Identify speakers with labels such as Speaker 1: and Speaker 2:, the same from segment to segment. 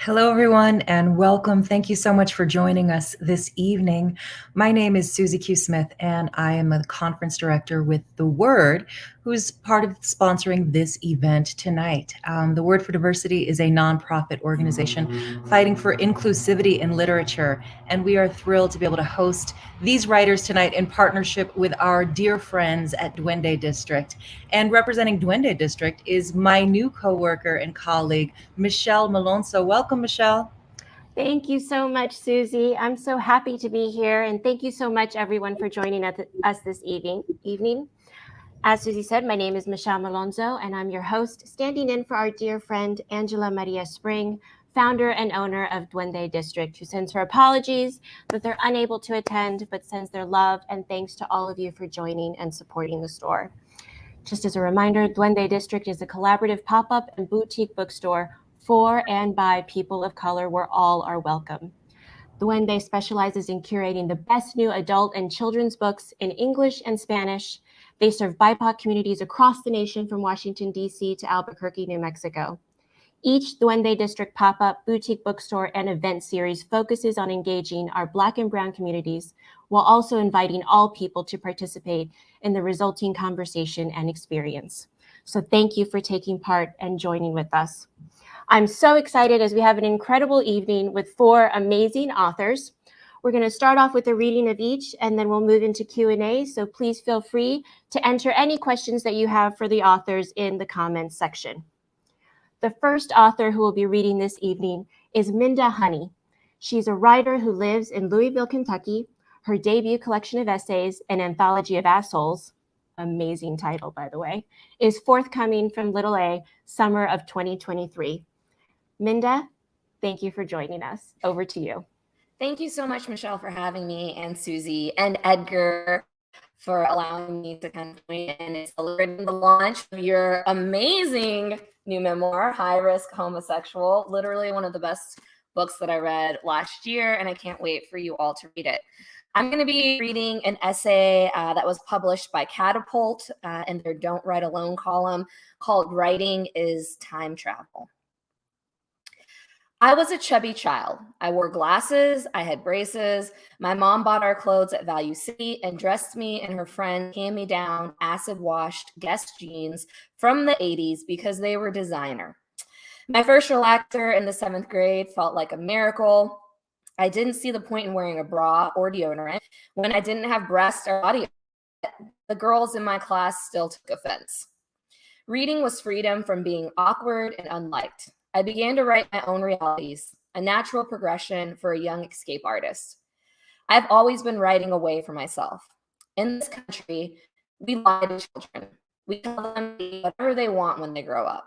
Speaker 1: Hello, everyone, and welcome. Thank you so much for joining us this evening. My name is Susie Q. Smith, and I am a conference director with The Word, who's part of sponsoring this event tonight. The Word for Diversity is a nonprofit organization fighting for inclusivity in literature, and we are thrilled to be able to host these writers tonight in partnership with our dear friends at Duende District. And representing Duende District is my new coworker and colleague, Michelle Malonzo. Welcome, Michelle.
Speaker 2: Thank you so much, Susie. I'm so happy to be here, and thank you so much, everyone, for joining us this evening. As Susie said, my name is Michelle Malonzo, and I'm your host, standing in for our dear friend, Angela Maria Spring, founder and owner of Duende District, who sends her apologies that they're unable to attend, but sends their love and thanks to all of you for joining and supporting the store. Just as a reminder, Duende District is a collaborative pop-up and boutique bookstore for and by people of color where all are welcome. Duende specializes in curating the best new adult and children's books in English and Spanish. They serve BIPOC communities across the nation from Washington, D.C. to Albuquerque, New Mexico. Each Duende District pop-up, boutique bookstore, and event series focuses on engaging our Black and Brown communities while also inviting all people to participate in the resulting conversation and experience. So thank you for taking part and joining with us. I'm so excited as we have an incredible evening with 4 amazing authors. We're going to start off with a reading of each, and then we'll move into Q&A. So please feel free to enter any questions that you have for the authors in the comments section. The first author who will be reading this evening is Minda Honey. She's a writer who lives in Louisville, Kentucky. Her debut collection of essays, An Anthology of Assholes, amazing title, by the way, is forthcoming from Little A, summer of 2023. Minda, thank you for joining us. Over to you.
Speaker 3: Thank you so much, Michelle, for having me, and Susie and Edgar for allowing me to kind of join in and celebrating the launch of your amazing new memoir, High Risk Homosexual. Literally one of the best books that I read last year, and I can't wait for you all to read it. I'm going to be reading an essay that was published by Catapult in their Don't Write Alone column called Writing is Time Travel. I was a chubby child. I wore glasses, I had braces. My mom bought our clothes at Value City and dressed me in her friend's hand-me-down, acid-washed Guess jeans from the 80s because they were designer. My first relaxer in the 7th grade felt like a miracle. I didn't see the point in wearing a bra or deodorant. When I didn't have breasts or body, the girls in my class still took offense. Reading was freedom from being awkward and unliked. I began to write my own realities, a natural progression for a young escape artist. I've always been writing away from myself. In this country, we lie to children. We tell them to be whatever they want when they grow up.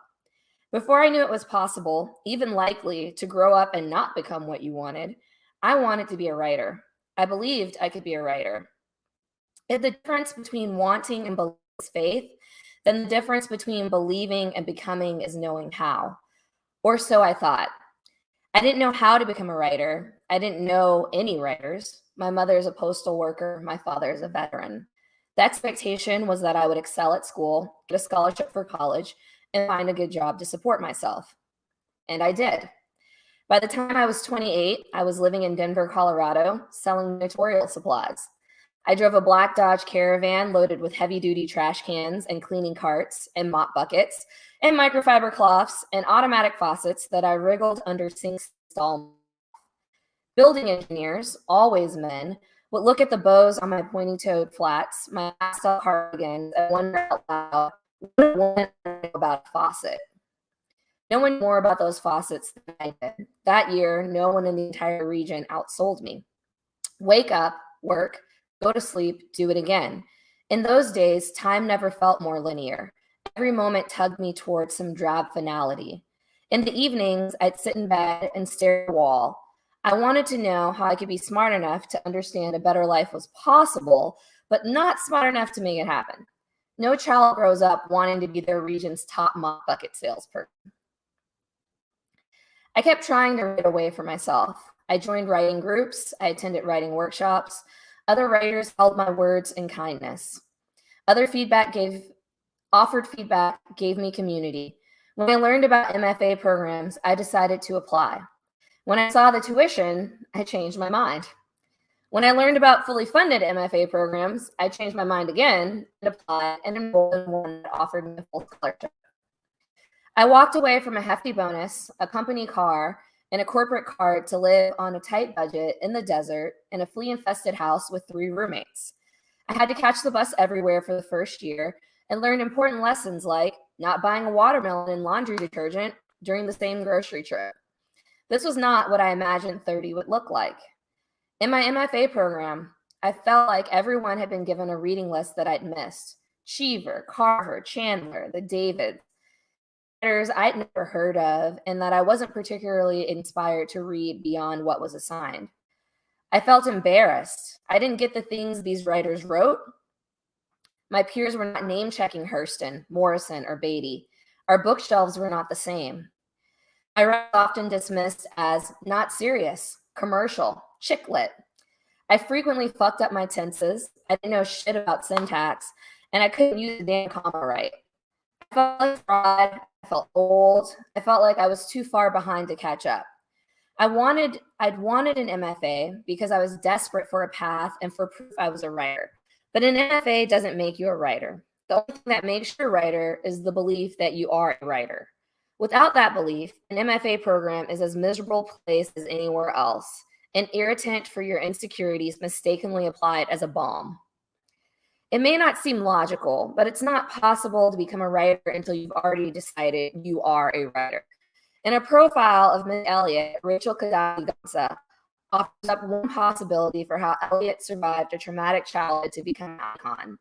Speaker 3: Before I knew it was possible, even likely, to grow up and not become what you wanted, I wanted to be a writer. I believed I could be a writer. If the difference between wanting and believing is faith, then the difference between believing and becoming is knowing how. Or so I thought. I didn't know how to become a writer. I didn't know any writers. My mother is a postal worker. My father is a veteran. The expectation was that I would excel at school, get a scholarship for college, and find a good job to support myself. And I did. By the time I was 28, I was living in Denver, Colorado, selling tutorial supplies. I drove a black Dodge Caravan loaded with heavy-duty trash cans and cleaning carts and mop buckets and microfiber cloths and automatic faucets that I wriggled under sinks to install. Building engineers, always men, would look at the bows on my pointy-toed flats, my pastel cardigans, and wonder out loud what one knew about a faucet. No one knew more about those faucets than I did. That year, no one in the entire region outsold me. Wake up, work, go to sleep, do it again. In those days, time never felt more linear. Every moment tugged me towards some drab finality. In the evenings, I'd sit in bed and stare at the wall. I wanted to know how I could be smart enough to understand a better life was possible, but not smart enough to make it happen. No child grows up wanting to be their region's top mop bucket salesperson. I kept trying to write away for myself. I joined writing groups. I attended writing workshops. Other writers held my words in kindness. Offered feedback gave me community. When I learned about MFA programs, I decided to apply. When I saw the tuition, I changed my mind. When I learned about fully funded MFA programs, I changed my mind again and applied and enrolled in one that offered me a full scholarship. I walked away from a hefty bonus, a company car, and a corporate card to live on a tight budget in the desert in a flea-infested house with 3 roommates. I had to catch the bus everywhere for the first year and learned important lessons like not buying a watermelon and laundry detergent during the same grocery trip. This was not what I imagined 30 would look like. In my MFA program, I felt like everyone had been given a reading list that I'd missed. Cheever, Carver, Chandler, the Davids, writers I'd never heard of, and that I wasn't particularly inspired to read beyond what was assigned. I felt embarrassed. I didn't get the things these writers wrote. My peers were not name-checking Hurston, Morrison, or Beatty. Our bookshelves were not the same. I was often dismissed as not serious, commercial, chick lit. I frequently fucked up my tenses. I didn't know shit about syntax, and I couldn't use the damn comma right. I felt like fraud. I felt old. I felt like I was too far behind to catch up. I'd wanted an MFA because I was desperate for a path and for proof I was a writer. But an MFA doesn't make you a writer. The only thing that makes you a writer is the belief that you are a writer. Without that belief, an MFA program is as miserable a place as anywhere else, an irritant for your insecurities mistakenly applied as a balm. It may not seem logical, but it's not possible to become a writer until you've already decided you are a writer. In a profile of Miss Elliot, Rachel Kadafi-Gansa offers up one possibility for how Elliot survived a traumatic childhood to become an icon.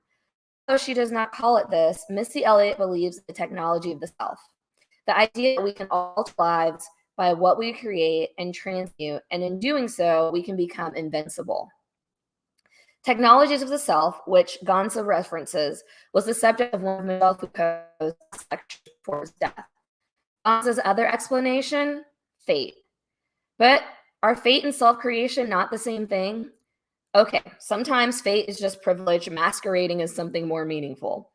Speaker 3: Though she does not call it this, Missy Elliott believes in the technology of the self. The idea that we can alter lives by what we create and transmute, and in doing so, we can become invincible. Technologies of the Self, which Gansa references, was the subject of one of Michel Foucault's lectures before his death. Gansa's other explanation, fate. But are fate and self-creation not the same thing? Okay, sometimes fate is just privilege masquerading as something more meaningful.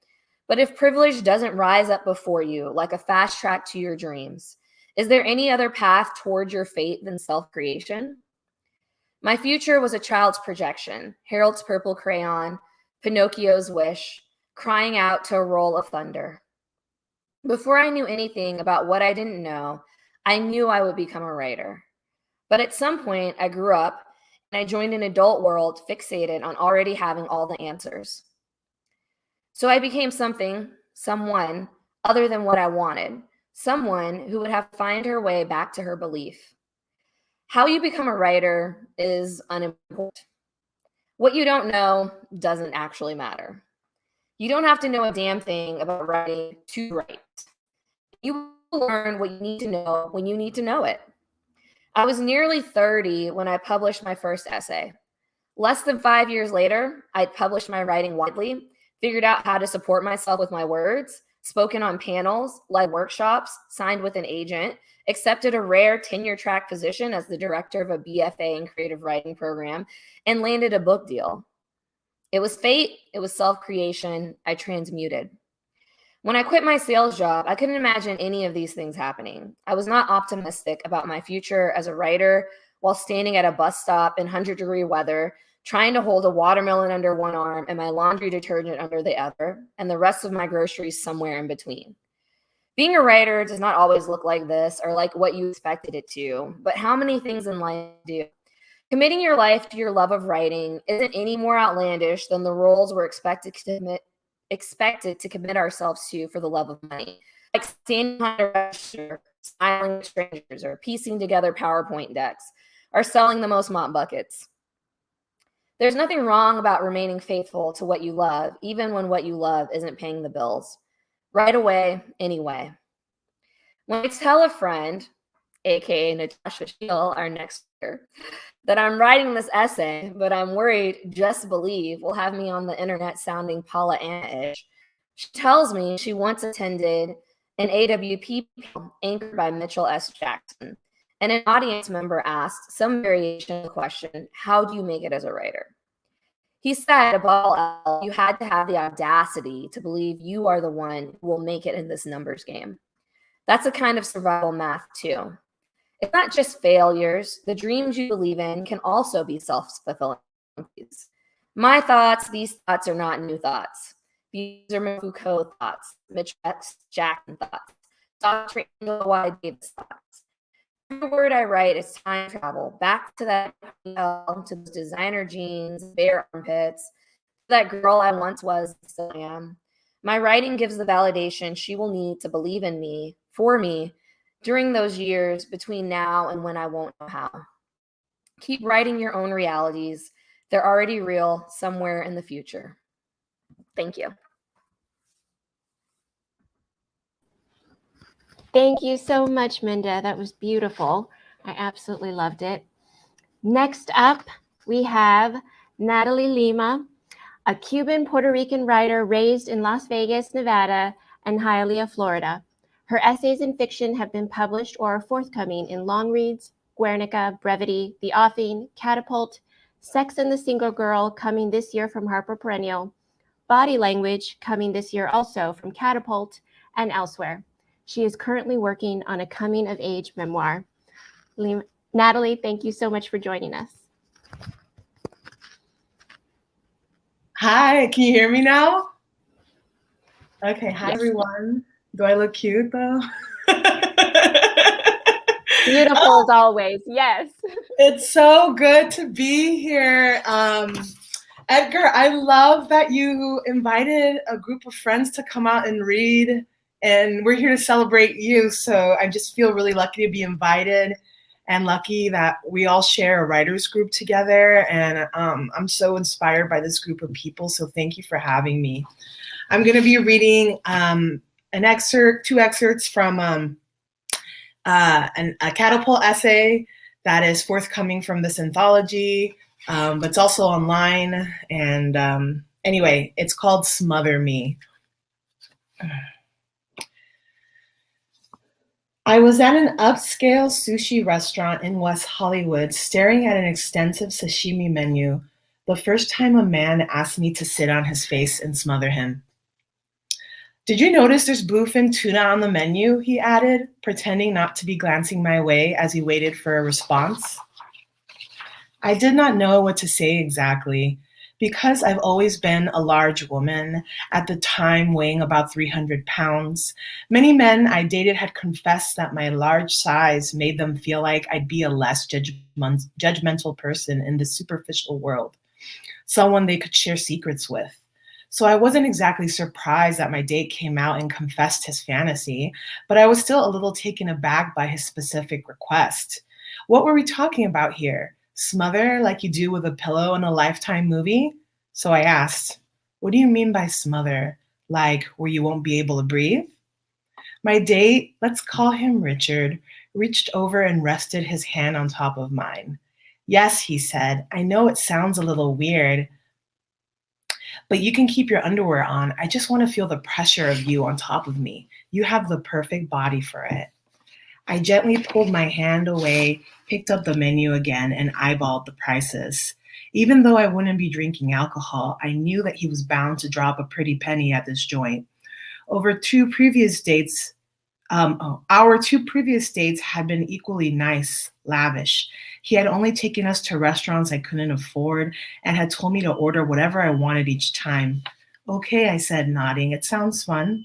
Speaker 3: But if privilege doesn't rise up before you like a fast track to your dreams, is there any other path towards your fate than self-creation? My future was a child's projection, Harold's purple crayon, Pinocchio's wish, crying out to a roll of thunder. Before I knew anything about what I didn't know, I knew I would become a writer. But at some point, I grew up and I joined an adult world fixated on already having all the answers. So I became someone other than what I wanted, someone who would have to find her way back to her belief. How you become a writer is unimportant. What you don't know doesn't actually matter. You don't have to know a damn thing about writing to write. You will learn what you need to know when you need to know it. I was nearly 30 when I published my first essay. Less than 5 years later, I'd published my writing widely, figured out how to support myself with my words, spoken on panels, led workshops, signed with an agent, accepted a rare tenure-track position as the director of a BFA in creative writing program, and landed a book deal. It was fate. It was self-creation. I transmuted. When I quit my sales job, I couldn't imagine any of these things happening. I was not optimistic about my future as a writer while standing at a bus stop in 100-degree weather, trying to hold a watermelon under one arm and my laundry detergent under the other, and the rest of my groceries somewhere in between. Being a writer does not always look like this or like what you expected it to, but how many things in life do? Committing your life to your love of writing isn't any more outlandish than the roles we're expected to commit ourselves to for the love of money, like standing behind a register, smiling at strangers, or piecing together PowerPoint decks, or selling the most mop buckets. There's nothing wrong about remaining faithful to what you love, even when what you love isn't paying the bills. Right away, anyway. When I tell a friend, aka Natassja Schiel, our next speaker, that I'm writing this essay, but I'm worried Just Believe will have me on the internet sounding Paula Anna-ish, she tells me she once attended an AWP panel anchored by Mitchell S. Jackson, and an audience member asked some variation of the question, how do you make it as a writer? He said, above all else, you had to have the audacity to believe you are the one who will make it in this numbers game. That's a kind of survival math, too. It's not just failures. The dreams you believe in can also be self-fulfilling. My thoughts, these thoughts are not new thoughts. These are Foucault thoughts, Mitch Jackson thoughts, Dr. Angela Y. Davis thoughts. Every word I write is time travel, back to that to those designer jeans, bare armpits, that girl I once was, still am. My writing gives the validation she will need to believe in me, for me, during those years between now and when I won't know how. Keep writing your own realities. They're already real somewhere in the future. Thank you.
Speaker 2: Thank you so much, Minda. That was beautiful. I absolutely loved it. Next up, we have Natalie Lima, a Cuban Puerto Rican writer raised in Las Vegas, Nevada, and Hialeah, Florida. Her essays and fiction have been published or are forthcoming in Long Reads, Guernica, Brevity, The Offing, Catapult, Sex and the Single Girl, coming this year from Harper Perennial, Body Language, coming this year also from Catapult, and elsewhere. She is currently working on a coming-of-age memoir. Natalie, thank you so much for joining us.
Speaker 4: Hi, can you hear me now? Okay, hi everyone. Do I look cute though?
Speaker 2: Beautiful as always, yes.
Speaker 4: It's so good to be here. Edgar, I love that you invited a group of friends to come out and read, and we're here to celebrate you. So I just feel really lucky to be invited and lucky that we all share a writers group together. And I'm so inspired by this group of people. So thank you for having me. I'm going to be reading two excerpts from a Catapult essay that is forthcoming from this anthology, but it's also online. And anyway, it's called Smother Me. I was at an upscale sushi restaurant in West Hollywood staring at an extensive sashimi menu the first time a man asked me to sit on his face and smother him. Did you notice there's bluefin tuna on the menu? He added, pretending not to be glancing my way as he waited for a response. I did not know what to say exactly. Because I've always been a large woman, at the time weighing about 300 pounds, many men I dated had confessed that my large size made them feel like I'd be a less judgmental person in the superficial world, someone they could share secrets with. So I wasn't exactly surprised that my date came out and confessed his fantasy, but I was still a little taken aback by his specific request. What were we talking about here? Smother like you do with a pillow in a Lifetime movie? So I asked, what do you mean by smother? Like where you won't be able to breathe? My date, let's call him Richard, reached over and rested his hand on top of mine. Yes, he said, I know it sounds a little weird, but you can keep your underwear on. I just want to feel the pressure of you on top of me. You have the perfect body for it. I gently pulled my hand away, picked up the menu again, and eyeballed the prices. Even though I wouldn't be drinking alcohol, I knew that he was bound to drop a pretty penny at this joint. Our two previous dates had been equally nice, lavish. He had only taken us to restaurants I couldn't afford and had told me to order whatever I wanted each time. Okay, I said, nodding. It sounds fun.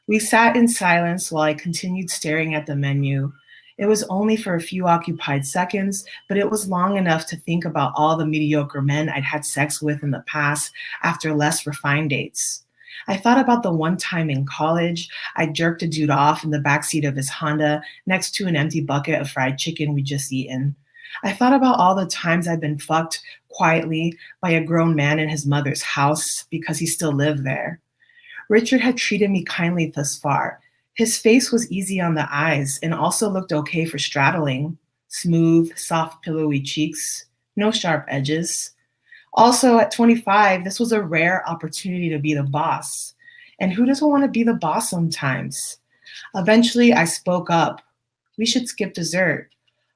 Speaker 4: We sat in silence while I continued staring at the menu. It was only for a few occupied seconds, but it was long enough to think about all the mediocre men I'd had sex with in the past after less refined dates. I thought about the one time in college I jerked a dude off in the backseat of his Honda next to an empty bucket of fried chicken we'd just eaten. I thought about all the times I'd been fucked quietly by a grown man in his mother's house because he still lived there. Richard had treated me kindly thus far. His face was easy on the eyes and also looked okay for straddling. Smooth, soft, pillowy cheeks, no sharp edges. Also, at 25, this was a rare opportunity to be the boss. And who doesn't want to be the boss sometimes? Eventually, I spoke up. We should skip dessert.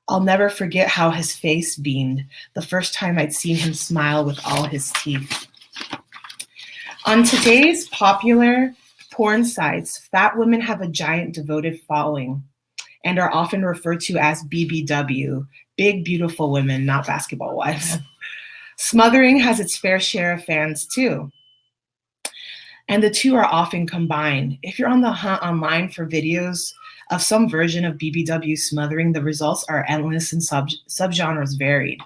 Speaker 4: I'll never forget how his face beamed the first time I'd seen him smile with all his teeth. On today's popular porn sites, fat women have a giant devoted following. and are often referred to as BBW, big, beautiful women, not basketball wives. Smothering has its fair share of fans too, and the two are often combined. If you're on the hunt online for videos of some version of BBW smothering, the results are endless and subgenres varied.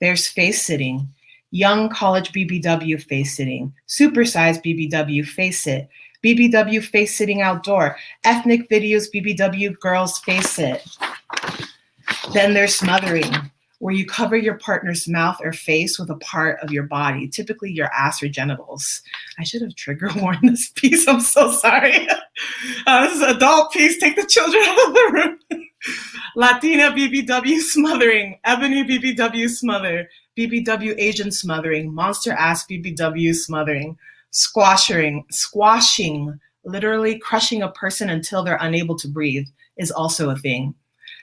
Speaker 4: There's face sitting, young college BBW face sitting, supersized BBW face sit, BBW face sitting outdoor, ethnic videos BBW girls face sit. Then there's smothering, where you cover your partner's mouth or face with a part of your body, typically your ass or genitals. I should have trigger warned this piece. I'm so sorry. This is an adult piece. Take the children out of the room. Latina BBW smothering, ebony BBW smother, BBW Asian smothering, monster ass BBW smothering, squashing, literally crushing a person until they're unable to breathe, is also a thing.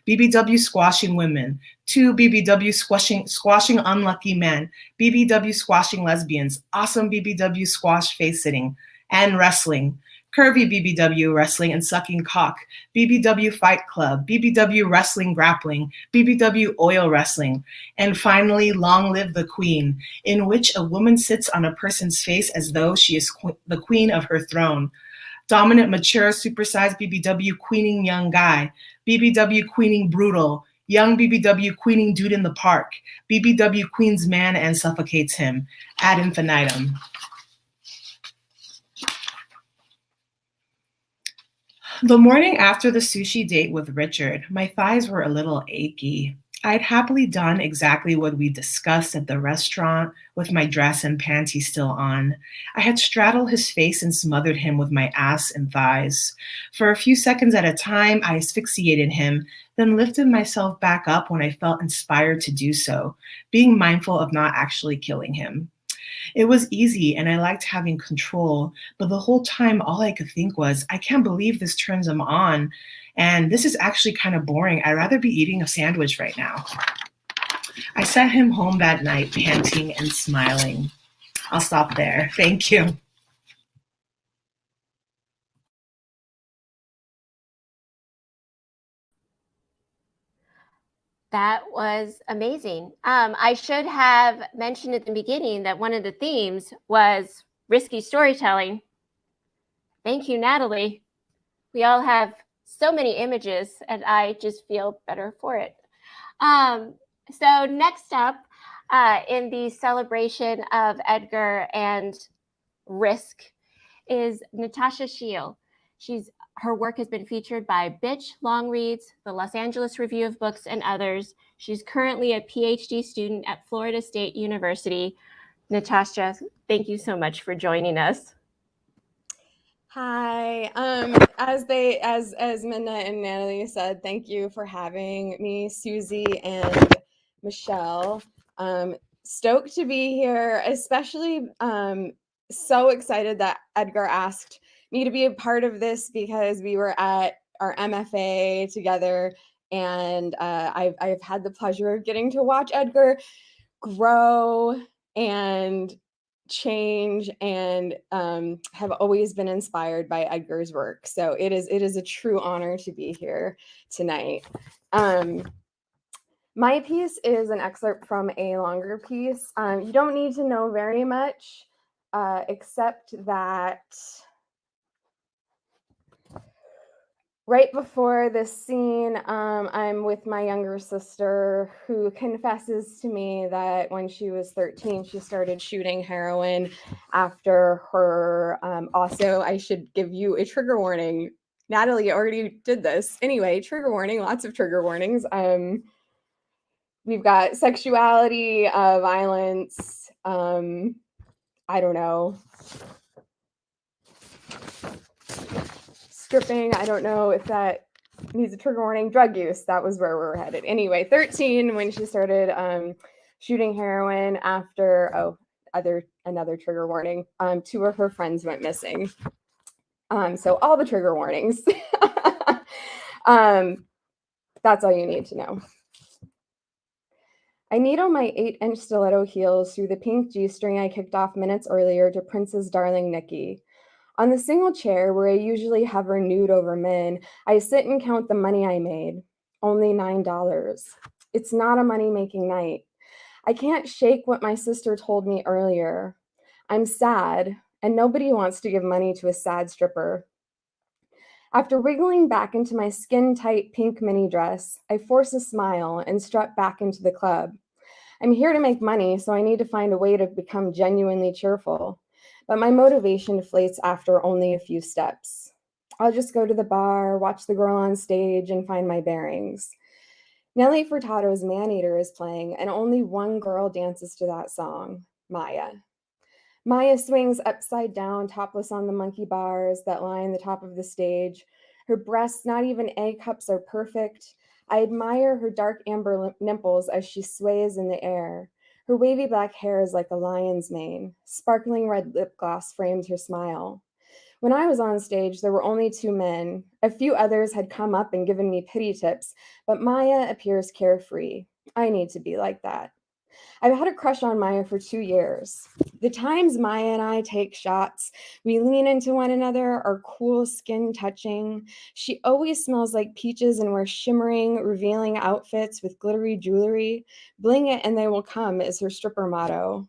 Speaker 4: BBW squashing women, 2 BBW squashing unlucky men, BBW squashing lesbians, awesome BBW squash face sitting, and wrestling, curvy BBW wrestling and sucking cock, BBW fight club, BBW wrestling grappling, BBW oil wrestling, and finally, long live the queen, in which a woman sits on a person's face as though she is the queen of her throne. Dominant, mature, supersized BBW queening young guy, BBW queening brutal, young BBW queening dude in the park, BBW queens man and suffocates him, ad infinitum. The morning after the sushi date with Richard, my thighs were a little achy. I'd happily done exactly what we discussed at the restaurant with my dress and panties still on. I had straddled his face and smothered him with my ass and thighs. For a few seconds at a time, I asphyxiated him, then lifted myself back up when I felt inspired to do so, being mindful of not actually killing him. It was easy and I liked having control, but the whole time all I could think was, I can't believe this turns him on. And this is actually kind of boring. I'd rather be eating a sandwich right now. I sent him home that night, panting and smiling. I'll stop there. Thank you.
Speaker 2: That was amazing. I should have mentioned at the beginning that one of the themes was risky storytelling. Thank you, Natalie. We all have so many images, and I just feel better for it. So next up, in the celebration of Edgar and risk, is Natassja Schiel. Her work has been featured by Bitch, Long Reads, the Los Angeles Review of Books, and others. She's currently a PhD student at Florida State University. Natassja, thank you so much for joining us.
Speaker 5: Hi. As Minda and Natalie said, thank you for having me, Susie and Michelle. Stoked to be here, especially so excited that Edgar asked me to be a part of this because we were at our MFA together, and I've had the pleasure of getting to watch Edgar grow and change, and have always been inspired by Edgar's work. So it is a true honor to be here tonight. My piece is an excerpt from a longer piece. You don't need to know very much, except that right before this scene, I'm with my younger sister, who confesses to me that when she was 13, she started shooting heroin after her. Also, I should give you a trigger warning. Natalie already did this. Anyway, trigger warning, lots of trigger warnings. We've got sexuality, violence, I don't know, stripping. I don't know if that needs a trigger warning. Drug use, that was where we were headed. Anyway, 13 when she started shooting heroin after, another trigger warning. 2 of her friends went missing. So all the trigger warnings. That's all you need to know. I needle my 8-inch stiletto heels through the pink G-string I kicked off minutes earlier to Prince's Darling Nikki. On the single chair where I usually hover nude over men, I sit and count the money I made. Only $9. It's not a money-making night. I can't shake what my sister told me earlier. I'm sad, and nobody wants to give money to a sad stripper. After wriggling back into my skin-tight pink mini dress, I force a smile and strut back into the club. I'm here to make money, so I need to find a way to become genuinely cheerful. But my motivation deflates after only a few steps. I'll just go to the bar, watch the girl on stage, and find my bearings. Nelly Furtado's Maneater is playing, and only one girl dances to that song, Maya. Maya swings upside down, topless on the monkey bars that line the top of the stage. Her breasts, not even A cups, are perfect. I admire her dark amber nipples as she sways in the air. Her wavy black hair is like a lion's mane. Sparkling red lip gloss frames her smile. When I was on stage, there were only 2 men. A few others had come up and given me pity tips, but Maya appears carefree. I need to be like that. I've had a crush on Maya for 2 years. The times Maya and I take shots, we lean into one another, our cool skin touching. She always smells like peaches and wears shimmering, revealing outfits with glittery jewelry. Bling it and they will come is her stripper motto.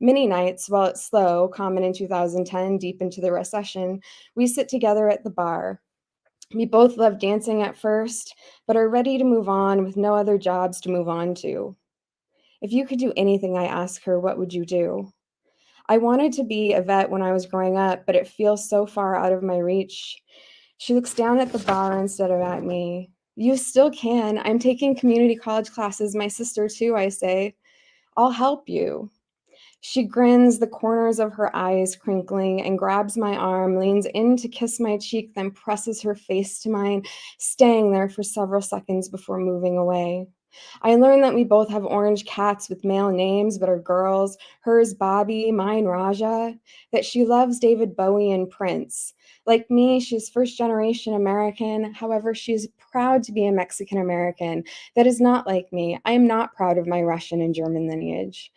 Speaker 5: Many nights, while it's slow, common in 2010, deep into the recession, we sit together at the bar. We both love dancing at first, but are ready to move on with no other jobs to move on to. If you could do anything, I ask her, what would you do? I wanted to be a vet when I was growing up, but it feels so far out of my reach. She looks down at the bar instead of at me. You still can. I'm taking community college classes. My sister too, I say. I'll help you. She grins, the corners of her eyes crinkling, and grabs my arm, leans in to kiss my cheek, then presses her face to mine, staying there for several seconds before moving away. I learned that we both have orange cats with male names but are girls, hers Bobby, mine Raja, that she loves David Bowie and Prince. Like me, she's first generation American. However, she's proud to be a Mexican American. That is not like me. I am not proud of my Russian and German lineage.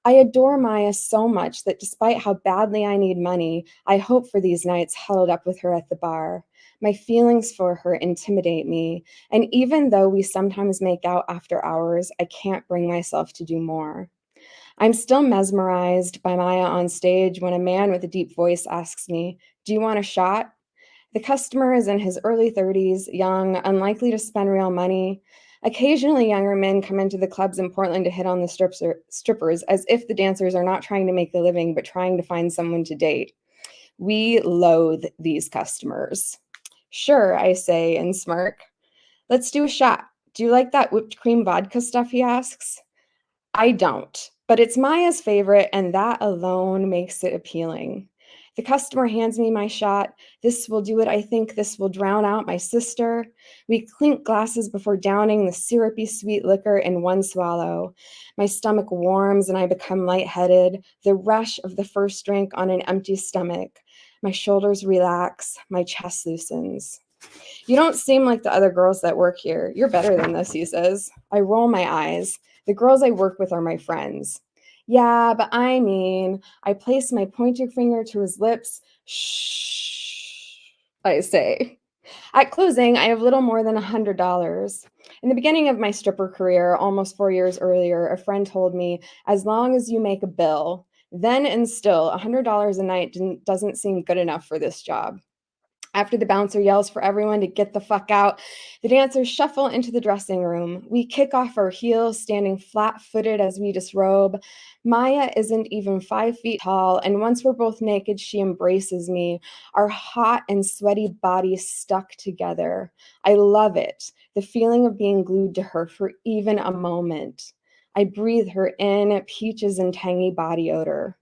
Speaker 5: I adore Maya so much that despite how badly I need money, I hope for these nights huddled up with her at the bar. My feelings for her intimidate me, and even though we sometimes make out after hours, I can't bring myself to do more. I'm still mesmerized by Maya on stage when a man with a deep voice asks me, "Do you want a shot?" The customer is in his early 30s, young, unlikely to spend real money. Occasionally, younger men come into the clubs in Portland to hit on the strippers, as if the dancers are not trying to make a living, but trying to find someone to date. We loathe these customers. Sure, I say and smirk. Let's do a shot. Do you like that whipped cream vodka stuff, he asks. I don't, but it's Maya's favorite, and that alone makes it appealing. The customer hands me my shot. This will do it, I think. This will drown out my sister. We clink glasses before downing the syrupy sweet liquor in one swallow. My stomach warms and I become lightheaded, the rush of the first drink on an empty stomach. My shoulders relax, my chest loosens. You don't seem like the other girls that work here. You're better than this, he says. I roll my eyes. The girls I work with are my friends. Yeah, but I place my pointer finger to his lips. Shh, I say. At closing, I have little more than $100. In the beginning of my stripper career, almost 4 years earlier, a friend told me, as long as you make a bill, then and still, $100 a night doesn't seem good enough for this job. After the bouncer yells for everyone to get the fuck out, the dancers shuffle into the dressing room. We kick off our heels, standing flat-footed as we disrobe. Maya isn't even 5 feet tall, and once we're both naked, she embraces me, our hot and sweaty bodies stuck together. I love it, the feeling of being glued to her for even a moment. I breathe her in, peaches and tangy body odor.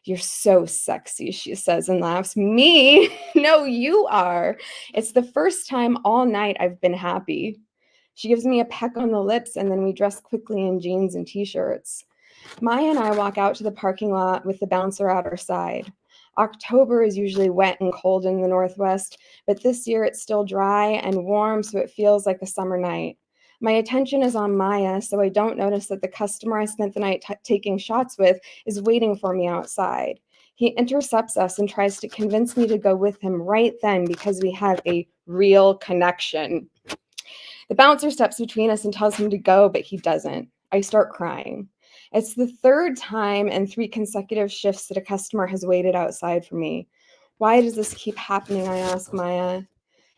Speaker 5: You're so sexy, she says and laughs. Me? No, you are. It's the first time all night I've been happy. She gives me a peck on the lips, and then we dress quickly in jeans and t-shirts. Maya and I walk out to the parking lot with the bouncer at our side. October is usually wet and cold in the Northwest, but this year it's still dry and warm, so it feels like a summer night. My attention is on Maya, so I don't notice that the customer I spent the night taking shots with is waiting for me outside. He intercepts us and tries to convince me to go with him right then because we have a real connection. The bouncer steps between us and tells him to go, but he doesn't. I start crying. It's the third time in 3 consecutive shifts that a customer has waited outside for me. Why does this keep happening? I ask Maya.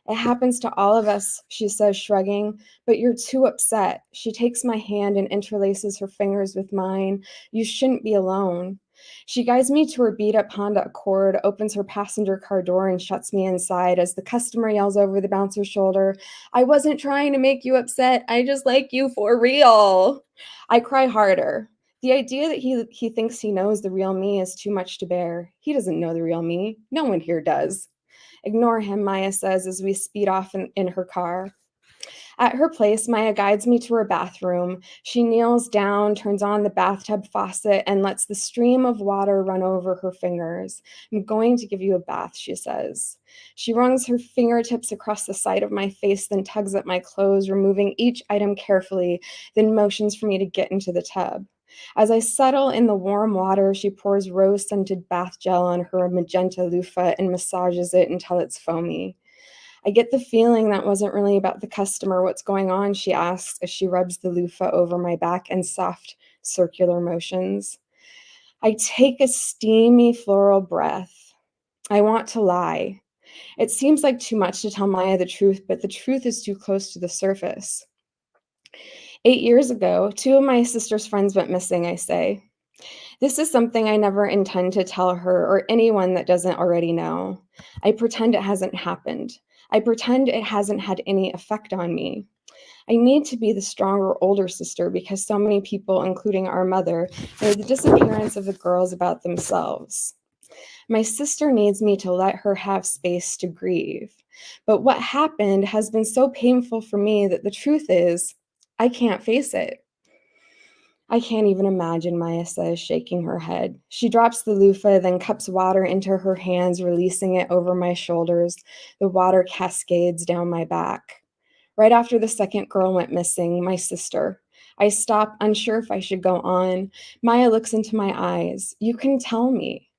Speaker 5: It happens to all of us, she says, shrugging, but you're too upset. She takes my hand and interlaces her fingers with mine. You shouldn't be alone. She guides me to her beat-up Honda Accord, opens her passenger car door, and shuts me inside as the customer yells over the bouncer's shoulder, I wasn't trying to make you upset. I just like you for real. I cry harder. The idea that he thinks he knows the real me is too much to bear. He doesn't know the real me. No one here does. Ignore him, Maya says as we speed off in her car. At her place, Maya guides me to her bathroom. She kneels down, turns on the bathtub faucet, and lets the stream of water run over her fingers. I'm going to give you a bath, she says. She runs her fingertips across the side of my face, then tugs at my clothes, removing each item carefully, then motions for me to get into the tub. As I settle in the warm water, she pours rose-scented bath gel on her magenta loofah and massages it until it's foamy. I get the feeling that wasn't really about the customer. What's going on, she asks as she rubs the loofah over my back in soft, circular motions. I take a steamy floral breath. I want to lie. It seems like too much to tell Maya the truth, but the truth is too close to the surface. 8 years ago, 2 of my sister's friends went missing, I say. This is something I never intend to tell her or anyone that doesn't already know. I pretend it hasn't happened. I pretend it hasn't had any effect on me. I need to be the stronger older sister because so many people, including our mother, know the disappearance of the girls about themselves. My sister needs me to let her have space to grieve. But what happened has been so painful for me that the truth is, I can't face it. I can't even imagine, Maya says, shaking her head. She drops the loofah, then cups water into her hands, releasing it over my shoulders. The water cascades down my back. Right after the second girl went missing, my sister, I stop, unsure if I should go on. Maya looks into my eyes. You can tell me.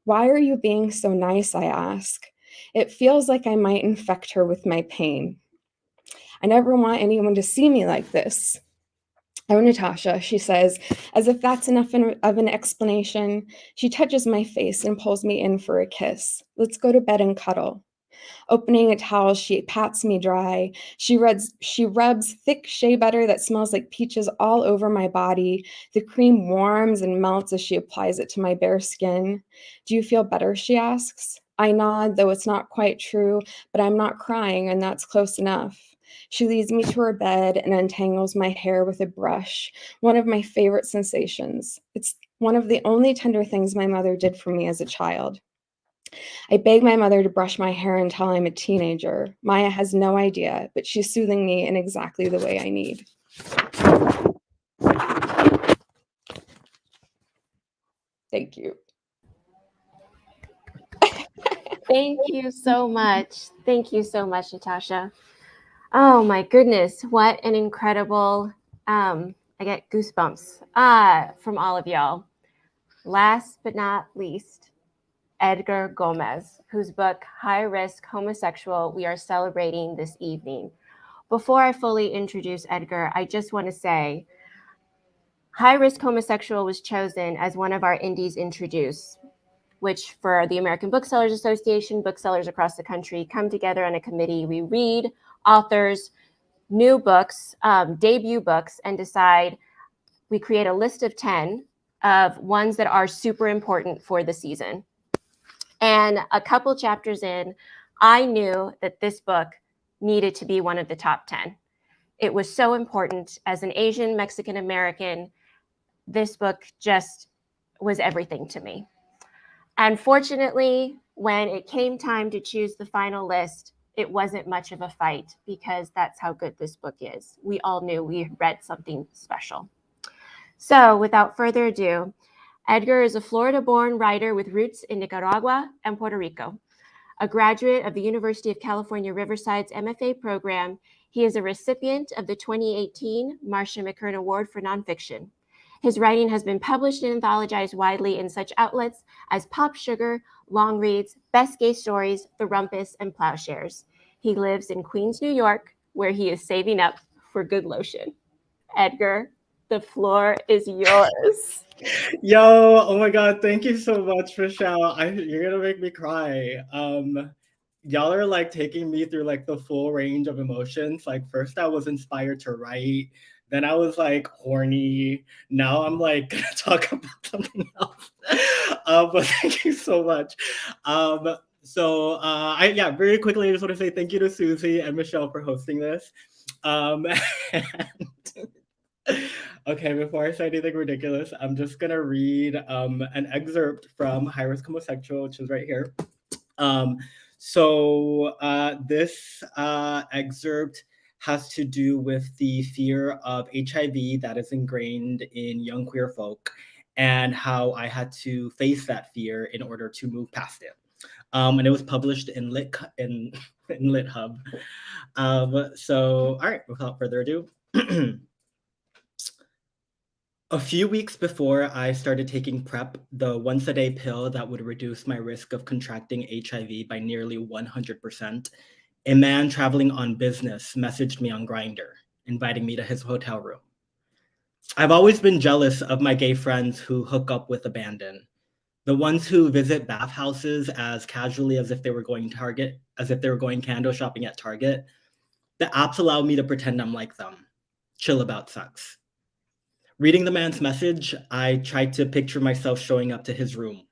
Speaker 5: Why are you being so nice, I ask. It feels like I might infect her with my pain. I never want anyone to see me like this. Oh, Natassja, she says, as if that's enough of an explanation. She touches my face and pulls me in for a kiss. Let's go to bed and cuddle. Opening a towel, she pats me dry. She rubs thick shea butter that smells like peaches all over my body. The cream warms and melts as she applies it to my bare skin. Do you feel better, she asks. I nod, though it's not quite true, but I'm not crying, and that's close enough. She leads me to her bed and untangles my hair with a brush, one of my favorite sensations. It's one of the only tender things my mother did for me as a child. I beg my mother to brush my hair until I'm a teenager. Maya has no idea, but she's soothing me in exactly the way I need. Thank you.
Speaker 2: Thank you so much. Thank you so much, Natassja. Oh my goodness, what an incredible, I get goosebumps from all of y'all. Last but not least, Edgar Gomez, whose book, High Risk Homosexual, we are celebrating this evening. Before I fully introduce Edgar, I just want to say, High Risk Homosexual was chosen as one of our indies introduced, which for the American Booksellers Association, booksellers across the country come together on a committee. We read authors' new books, debut books, and decide, we create a list of 10 of ones that are super important for the season. And a couple chapters in, I knew that this book needed to be one of the top 10. It was so important. As an Asian Mexican American, this book just was everything to me. Unfortunately, when it came time to choose the final list, it wasn't much of a fight because that's how good this book is. We all knew we read something special. So without further ado, Edgar is a Florida-born writer with roots in Nicaragua and Puerto Rico. A graduate of the University of California, Riverside's MFA program, he is a recipient of the 2018 Marcia McKern Award for Nonfiction. His writing has been published and anthologized widely in such outlets as Pop Sugar, Long Reads, Best Gay Stories, The Rumpus, and Plowshares. He lives in Queens, New York, where he is saving up for good lotion. Edgar, the floor is yours.
Speaker 6: Yo, oh my God, thank you so much, Michelle. You're gonna make me cry. Y'all are like taking me through like the full range of emotions. Like first I was inspired to write, then I was like horny. Now I'm like gonna talk about something else. But thank you so much. Very quickly, I just want to say thank you to Susie and Michelle for hosting this. Okay, before I say anything ridiculous, I'm just gonna read an excerpt from High Risk Homosexual, which is right here. This excerpt has to do with the fear of HIV that is ingrained in young queer folk and how I had to face that fear in order to move past it. And it was published in Lit Hub. All right, without further ado. A few weeks before I started taking PrEP, the once-a-day pill that would reduce my risk of contracting HIV by nearly 100%, a man traveling on business messaged me on Grindr, inviting me to his hotel room. I've always been jealous of my gay friends who hook up with abandon, the ones who visit bathhouses as casually as if they were going candle shopping at Target. The apps allow me to pretend I'm like them, chill about sex. Reading the man's message, I tried to picture myself showing up to his room.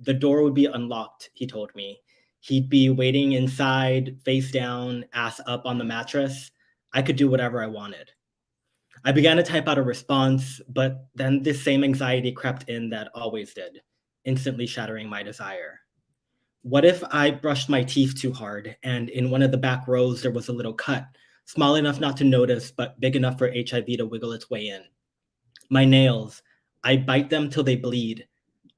Speaker 6: The door would be unlocked, he told me. He'd be waiting inside, face down, ass up on the mattress. I could do whatever I wanted. I began to type out a response, but then this same anxiety crept in that always did, instantly shattering my desire. What if I brushed my teeth too hard, and in one of the back rows there was a little cut, small enough not to notice, but big enough for HIV to wiggle its way in? My nails, I bite them till they bleed.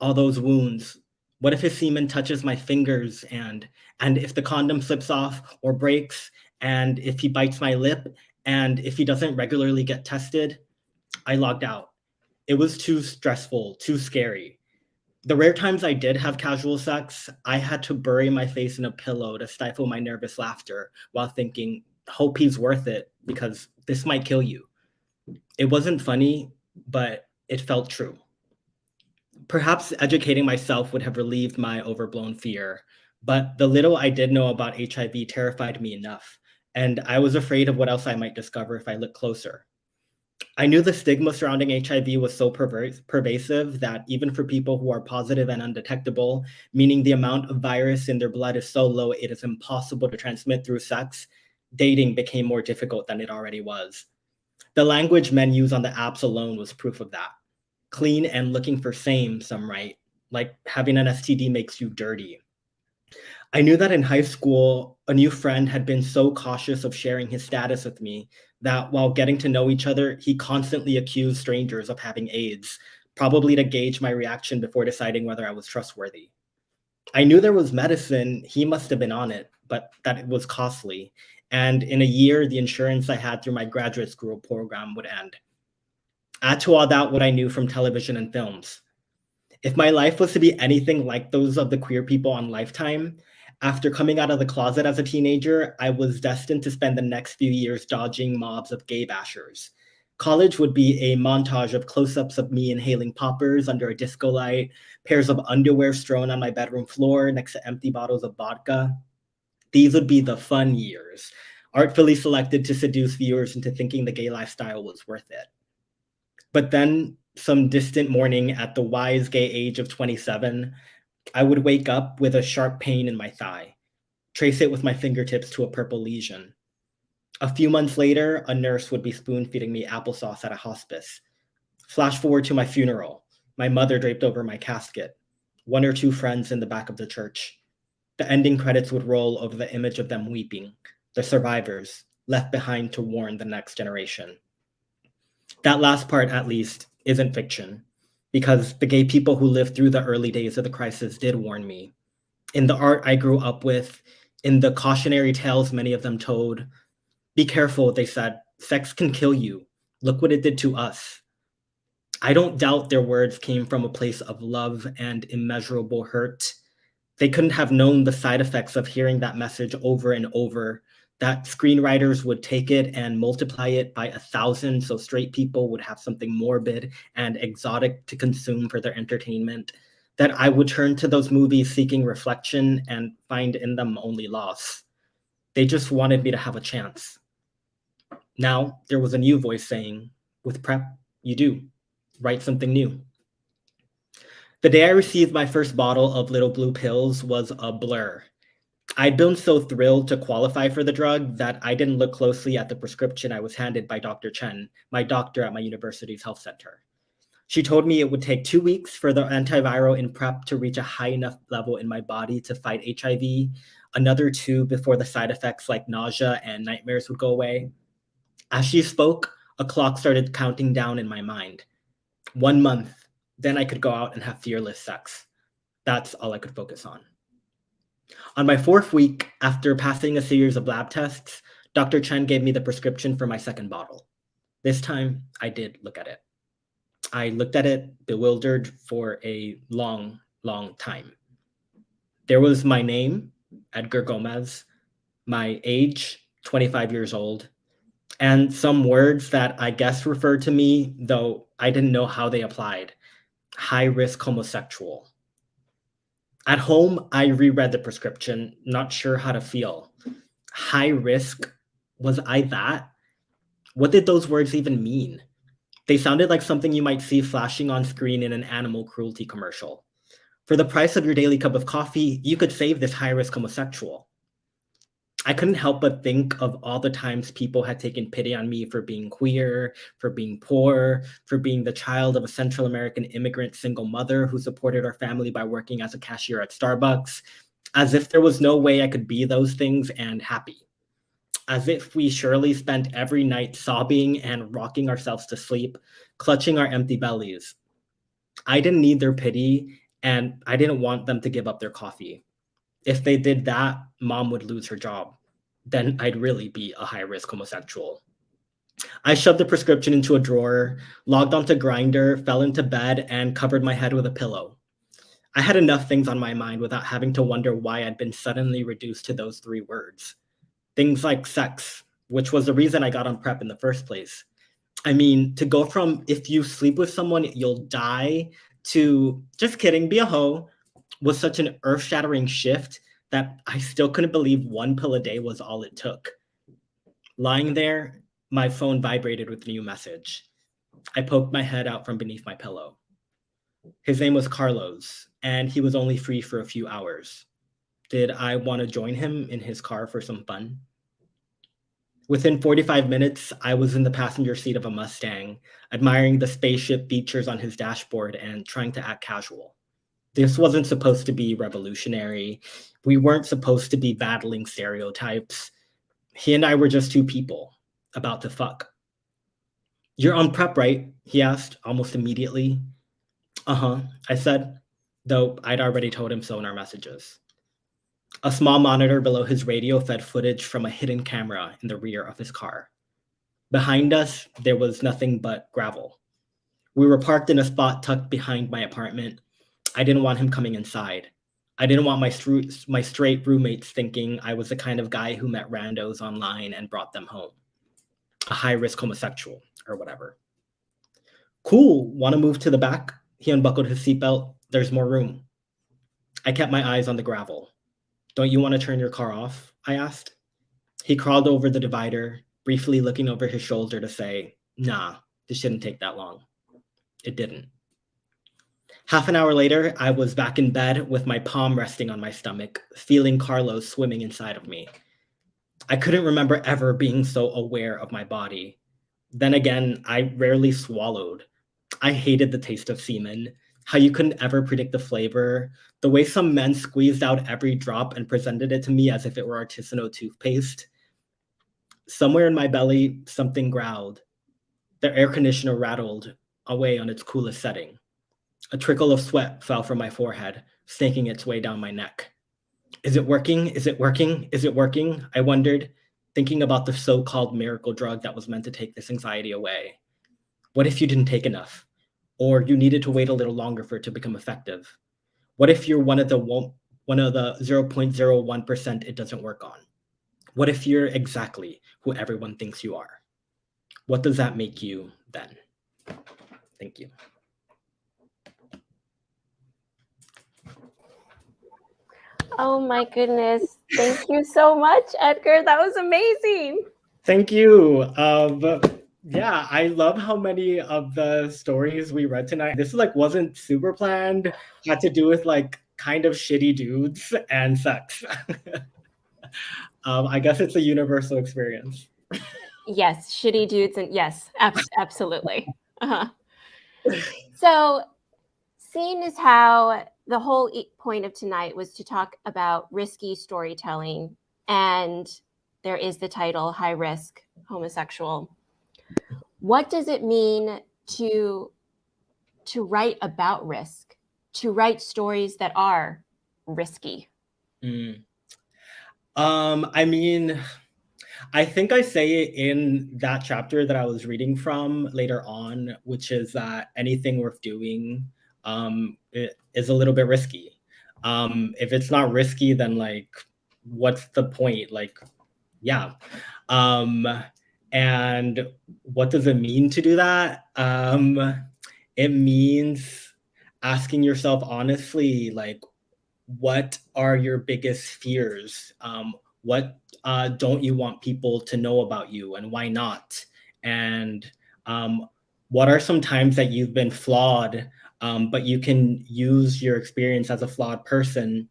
Speaker 6: All those wounds. What if his semen touches my fingers and if the condom slips off or breaks, and if he bites my lip, and if he doesn't regularly get tested? I logged out. It was too stressful, too scary. The rare times I did have casual sex, I had to bury my face in a pillow to stifle my nervous laughter while thinking, hope he's worth it because this might kill you. It wasn't funny, but it felt true. Perhaps educating myself would have relieved my overblown fear, but the little I did know about HIV terrified me enough, and I was afraid of what else I might discover if I looked closer. I knew the stigma surrounding HIV was so pervasive that even for people who are positive and undetectable, meaning the amount of virus in their blood is so low it is impossible to transmit through sex, dating became more difficult than it already was. The language men use on the apps alone was proof of that. Clean and looking for same, some write, like having an STD makes you dirty. I knew that in high school, a new friend had been so cautious of sharing his status with me that while getting to know each other, he constantly accused strangers of having AIDS, probably to gauge my reaction before deciding whether I was trustworthy. I knew there was medicine, he must have been on it, but that it was costly. And in a year, the insurance I had through my graduate school program would end. Add to all that what I knew from television and films. If my life was to be anything like those of the queer people on Lifetime, after coming out of the closet as a teenager, I was destined to spend the next few years dodging mobs of gay bashers. College would be a montage of close-ups of me inhaling poppers under a disco light, pairs of underwear strewn on my bedroom floor next to empty bottles of vodka. These would be the fun years, artfully selected to seduce viewers into thinking the gay lifestyle was worth it. But then, some distant morning at the wise gay age of 27, I would wake up with a sharp pain in my thigh, trace it with my fingertips to a purple lesion. A few months later, a nurse would be spoon-feeding me applesauce at a hospice. Flash forward to my funeral, my mother draped over my casket, one or two friends in the back of the church. The ending credits would roll over the image of them weeping, the survivors, left behind to warn the next generation. That last part, at least, isn't fiction, because the gay people who lived through the early days of the crisis did warn me. In the art I grew up with, in the cautionary tales many of them told, be careful, they said, sex can kill you. Look what it did to us. I don't doubt their words came from a place of love and immeasurable hurt. They couldn't have known the side effects of hearing that message over and over, that screenwriters would take it and multiply it by 1,000 so straight people would have something morbid and exotic to consume for their entertainment, that I would turn to those movies seeking reflection and find in them only loss. They just wanted me to have a chance. Now there was a new voice saying, with prep, you do. Write something new. The day I received my first bottle of little blue pills was a blur. I'd been so thrilled to qualify for the drug that I didn't look closely at the prescription I was handed by Dr. Chen, my doctor at my university's health center. She told me it would take 2 weeks for the antiviral in PrEP to reach a high enough level in my body to fight HIV, another 2 before the side effects like nausea and nightmares would go away. As she spoke, a clock started counting down in my mind. 1 month, then I could go out and have fearless sex. That's all I could focus on. On my 4th week, after passing a series of lab tests, Dr. Chen gave me the prescription for my second bottle. This time, I did look at it. I looked at it bewildered for a long, long time. There was my name, Edgar Gomez, my age, 25 years old, and some words that I guess referred to me, though I didn't know how they applied. High-risk homosexual. At home, I reread the prescription, not sure how to feel. High risk? Was I that? What did those words even mean? They sounded like something you might see flashing on screen in an animal cruelty commercial. For the price of your daily cup of coffee, you could save this high-risk homosexual. I couldn't help but think of all the times people had taken pity on me for being queer, for being poor, for being the child of a Central American immigrant single mother who supported our family by working as a cashier at Starbucks, as if there was no way I could be those things and happy. As if we surely spent every night sobbing and rocking ourselves to sleep, clutching our empty bellies. I didn't need their pity, and I didn't want them to give up their coffee. If they did that, mom would lose her job. Then I'd really be a high-risk homosexual. I shoved the prescription into a drawer, logged onto Grindr, fell into bed, and covered my head with a pillow. I had enough things on my mind without having to wonder why I'd been suddenly reduced to those 3 words. Things like sex, which was the reason I got on PrEP in the first place. I mean, to go from if you sleep with someone, you'll die, to just kidding, be a hoe, was such an earth-shattering shift that I still couldn't believe 1 pill a day was all it took. Lying there, my phone vibrated with a new message. I poked my head out from beneath my pillow. His name was Carlos, and he was only free for a few hours. Did I want to join him in his car for some fun? Within 45 minutes, I was in the passenger seat of a Mustang, admiring the spaceship features on his dashboard and trying to act casual. This wasn't supposed to be revolutionary. We weren't supposed to be battling stereotypes. He and I were just 2 people, about to fuck. You're on PrEP, right? He asked almost immediately. Uh-huh, I said, though I'd already told him so in our messages. A small monitor below his radio fed footage from a hidden camera in the rear of his car. Behind us, there was nothing but gravel. We were parked in a spot tucked behind my apartment. I didn't want him coming inside. I didn't want my straight roommates thinking I was the kind of guy who met randos online and brought them home. A high-risk homosexual, or whatever. Cool, want to move to the back? He unbuckled his seatbelt. There's more room. I kept my eyes on the gravel. Don't you want to turn your car off? I asked. He crawled over the divider, briefly looking over his shoulder to say, nah, this shouldn't take that long. It didn't. Half an hour later, I was back in bed with my palm resting on my stomach, feeling Carlos swimming inside of me. I couldn't remember ever being so aware of my body. Then again, I rarely swallowed. I hated the taste of semen, how you couldn't ever predict the flavor, the way some men squeezed out every drop and presented it to me as if it were artisanal toothpaste. Somewhere in my belly, something growled. The air conditioner rattled away on its coolest setting. A trickle of sweat fell from my forehead, snaking its way down my neck. Is it working? Is it working? Is it working? I wondered, thinking about the so-called miracle drug that was meant to take this anxiety away. What if you didn't take enough? or you needed to wait a little longer for it to become effective? What if you're one of the 0.01% it doesn't work on? What if you're exactly who everyone thinks you are? What does that make you then? Thank you.
Speaker 2: Oh my goodness. Thank you so much, Edgar. That was amazing.
Speaker 6: Thank you. Yeah, I love how many of the stories we read tonight, this like wasn't super planned, had to do with like kind of shitty dudes and sex. I guess it's a universal experience.
Speaker 2: Yes, shitty dudes, and yes, absolutely. So, seeing as how the whole point of tonight was to talk about risky storytelling, and there is the title, High Risk Homosexual. What does it mean to write about risk, to write stories that are risky?
Speaker 6: I mean, I think I say it in that chapter that I was reading from later on, which is that anything worth doing it is a little bit risky. If it's not risky, then like, what's the point? Like, yeah. And what does it mean to do that? It means asking yourself honestly, like, what are your biggest fears? What don't you want people to know about you, and why not? And what are some times that you've been flawed, but you can use your experience as a flawed person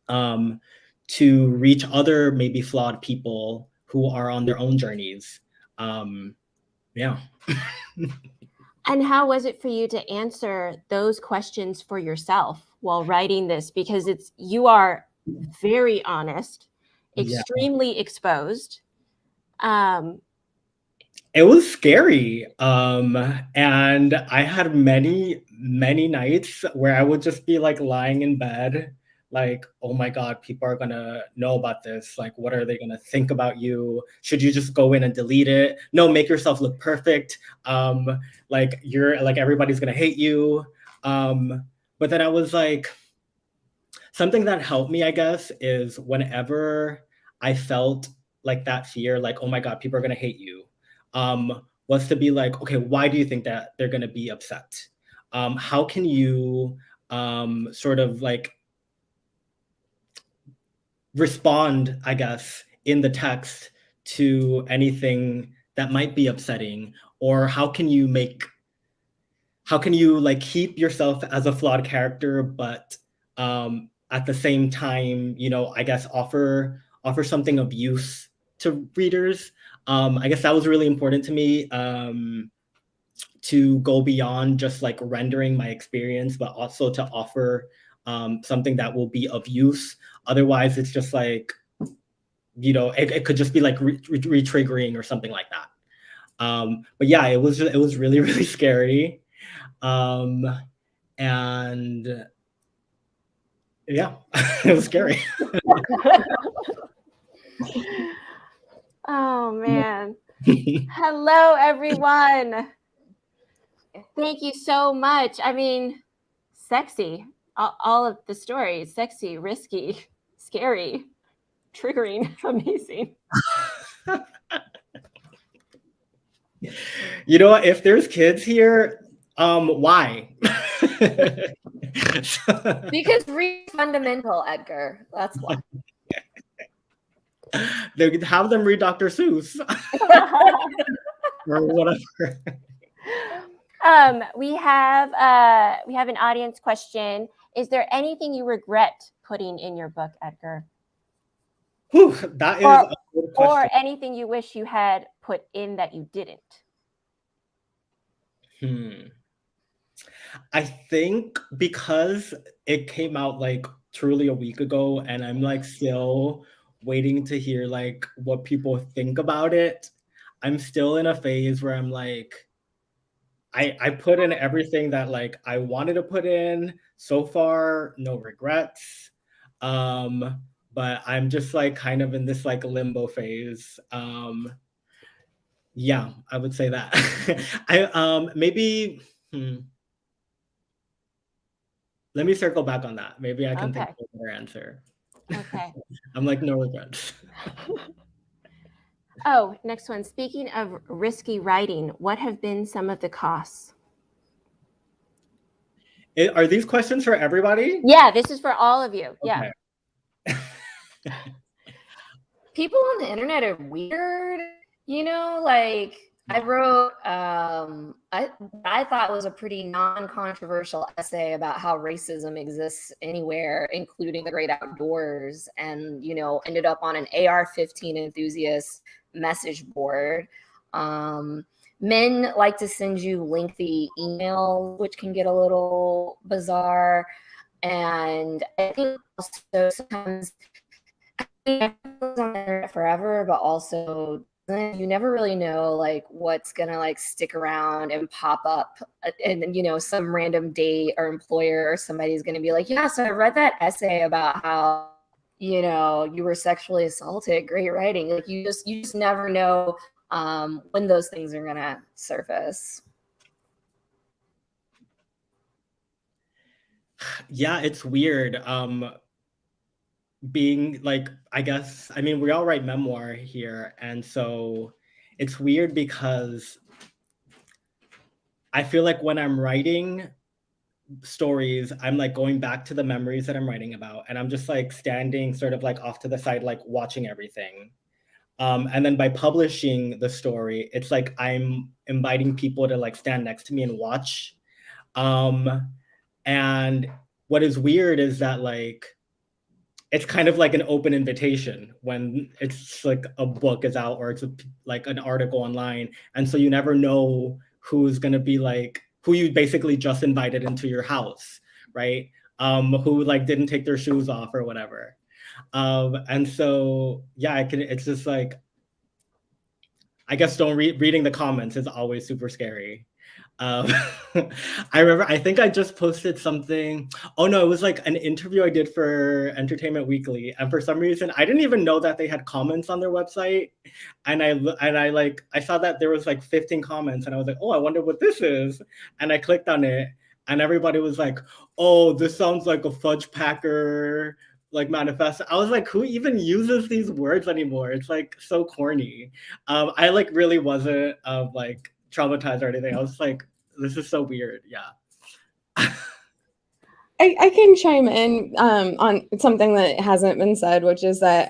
Speaker 6: to reach other maybe flawed people who are on their own journeys? Yeah.
Speaker 2: And how was it for you to answer those questions for yourself while writing this? Because you are very honest, extremely exposed.
Speaker 6: It was scary. And I had many nights where I would just be like lying in bed, like, oh my God, people are gonna know about this. Like, what are they gonna think about you? Should you just go in and delete it? No, make yourself look perfect. Like everybody's gonna hate you. But then I was like, something that helped me, I guess, is whenever I felt like that fear, like, oh my God, people are gonna hate you, was to be like, okay, why do you think that they're gonna be upset? How can you sort of like respond, I guess, in the text to anything that might be upsetting? Or how can you like keep yourself as a flawed character, but at the same time, I guess offer something of use to readers? I guess that was really important to me, to go beyond just like rendering my experience, but also to offer something that will be of use. Otherwise, it's just like, it could just be like re-triggering or something like that. But yeah, it was really, really scary. And yeah, it was scary.
Speaker 2: Oh man. Hello, everyone. Thank you so much. I mean, sexy. All of the stories, sexy, risky, scary, triggering, amazing.
Speaker 6: You know what? If there's kids here, why?
Speaker 3: Because read fundamental, Edgar. That's why.
Speaker 6: They could have them read Dr. Seuss or whatever.
Speaker 2: We have an audience question. Is there anything you regret putting in your book, Edgar?
Speaker 6: Whew, that is a good question.
Speaker 2: Or anything you wish you had put in that you didn't?
Speaker 6: I think because it came out like truly a week ago, and I'm like still waiting to hear like what people think about it. I'm still in a phase where I'm like, I put in everything that like I wanted to put in. So far, no regrets. But I'm just like kind of in this like limbo phase. Yeah, I would say that. I maybe Let me circle back on that. Maybe I can think
Speaker 2: Okay.
Speaker 6: of a better answer.
Speaker 2: Okay.
Speaker 6: I'm like, no regrets.
Speaker 2: Oh, next one. Speaking of risky writing, what have been some of the costs?
Speaker 6: Are these questions for everybody?
Speaker 2: Yeah, this is for all of you. Yeah.
Speaker 6: Okay.
Speaker 3: People on the internet are weird, you know, like I wrote I thought was a pretty non-controversial essay about how racism exists anywhere, including the great outdoors, and you know, ended up on an AR-15 enthusiast message board. Men like to send you lengthy emails, which can get a little bizarre. And I think also sometimes on the internet forever, but also you never really know like what's gonna like stick around and pop up, and you know, some random date or employer or somebody's gonna be like, yeah, so I read that essay about how, you know, you were sexually assaulted. Great writing. Like you just never know when those things are gonna surface.
Speaker 6: Yeah, it's weird. Being like, I guess, I mean, we all write memoir here, and so it's weird because I feel like when I'm writing stories, I'm like going back to the memories that I'm writing about, and I'm just like standing sort of like off to the side, like watching everything. And then by publishing the story, it's like I'm inviting people to like stand next to me and watch. And what is weird is that like it's kind of like an open invitation when it's like a book is out or it's like an article online, and so you never know who's going to be like who you basically just invited into your house, right? Who like didn't take their shoes off or whatever. And so yeah, it's just like, I guess reading the comments is always super scary. Um, I remember, I think I just posted something. Oh no, it was like an interview I did for Entertainment Weekly, and for some reason, I didn't even know that they had comments on their website. And I saw that there was like 15 comments, and I was like, oh, I wonder what this is. And I clicked on it, and everybody was like, oh, this sounds like a fudge packer like manifesto. I was like, who even uses these words anymore? It's like so corny. I like really wasn't like traumatized or anything. I was like, this is so weird. Yeah.
Speaker 5: I can chime in on something that hasn't been said, which is that,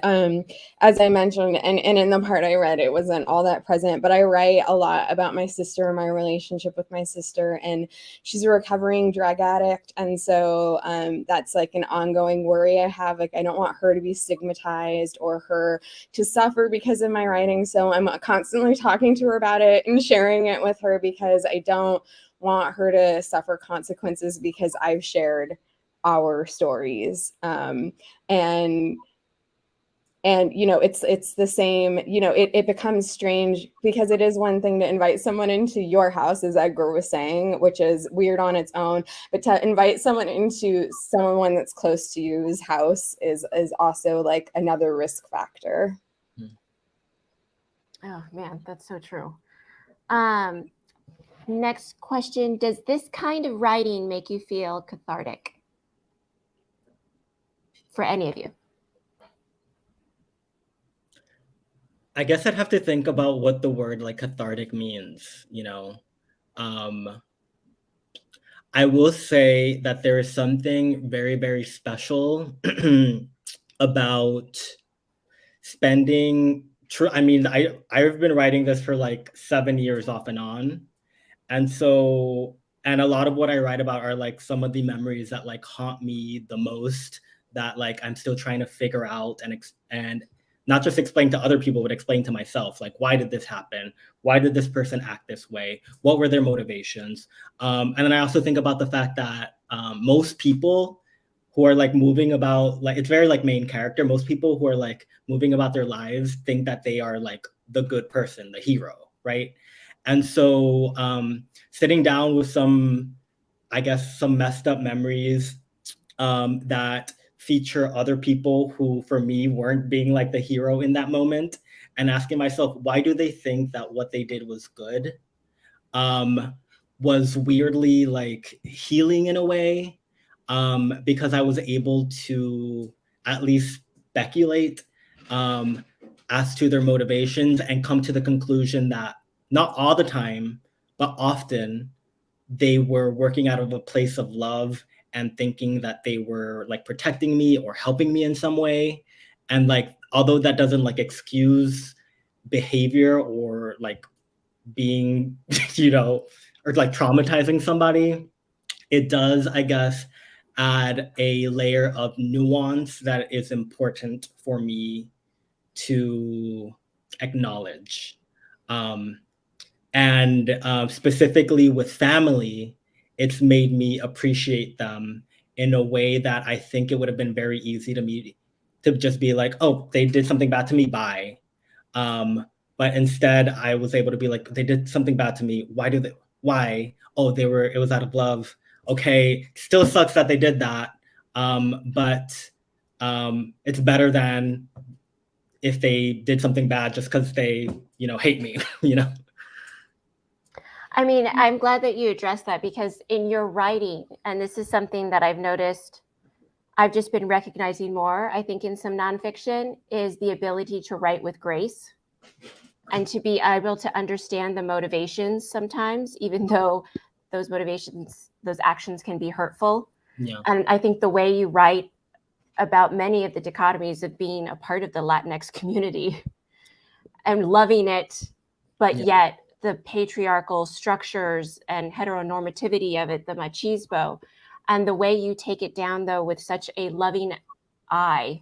Speaker 5: as I mentioned, and in the part I read, it wasn't all that present, but I write a lot about my sister, my relationship with my sister, and she's a recovering drug addict. And so that's like an ongoing worry I have. Like, I don't want her to be stigmatized or her to suffer because of my writing. So I'm constantly talking to her about it and sharing it with her, because I don't want her to suffer consequences because I've shared our stories. And you know, it's the same, you know, it becomes strange because it is one thing to invite someone into your house, as Edgar was saying, which is weird on its own, but to invite someone into someone that's close to you's house is also like another risk factor.
Speaker 2: Oh man, that's so true. Next question. Does this kind of writing make you feel cathartic? For any of you?
Speaker 6: I guess I'd have to think about what the word like cathartic means, you know. I will say that there is something very, very special about spending I mean, I've been writing this for like 7 years off and on. And so, and a lot of what I write about are like some of the memories that like haunt me the most, that like I'm still trying to figure out and not just explain to other people, but explain to myself, like, why did this happen? Why did this person act this way? What were their motivations? And then I also think about the fact that most people who are like moving about, like, it's very like main character. Most people who are like moving about their lives think that they are like the good person, the hero, right? And so sitting down with some, I guess, some messed up memories that feature other people who, for me, weren't being like the hero in that moment, and asking myself, why do they think that what they did was good, was weirdly like healing in a way. because I was able to at least speculate as to their motivations and come to the conclusion that not all the time, but often they were working out of a place of love and thinking that they were like protecting me or helping me in some way. And like, although that doesn't like excuse behavior or like being, or like traumatizing somebody, it does, I guess, add a layer of nuance that is important for me to acknowledge. And specifically with family, it's made me appreciate them in a way that I think it would have been very easy to me to just be like, oh, they did something bad to me, bye. But instead, I was able to be like, they did something bad to me. Why? Oh, it was out of love. Okay, still sucks that they did that. But it's better than if they did something bad just because they, hate me,
Speaker 2: I mean, I'm glad that you addressed that, because in your writing, and this is something that I've noticed, I've just been recognizing more, I think, in some nonfiction, is the ability to write with grace and to be able to understand the motivations sometimes, even though those motivations, those actions can be hurtful.
Speaker 6: Yeah.
Speaker 2: And I think the way you write about many of the dichotomies of being a part of the Latinx community and loving it, but yet the patriarchal structures and heteronormativity of it, the machismo, and the way you take it down, though, with such a loving eye,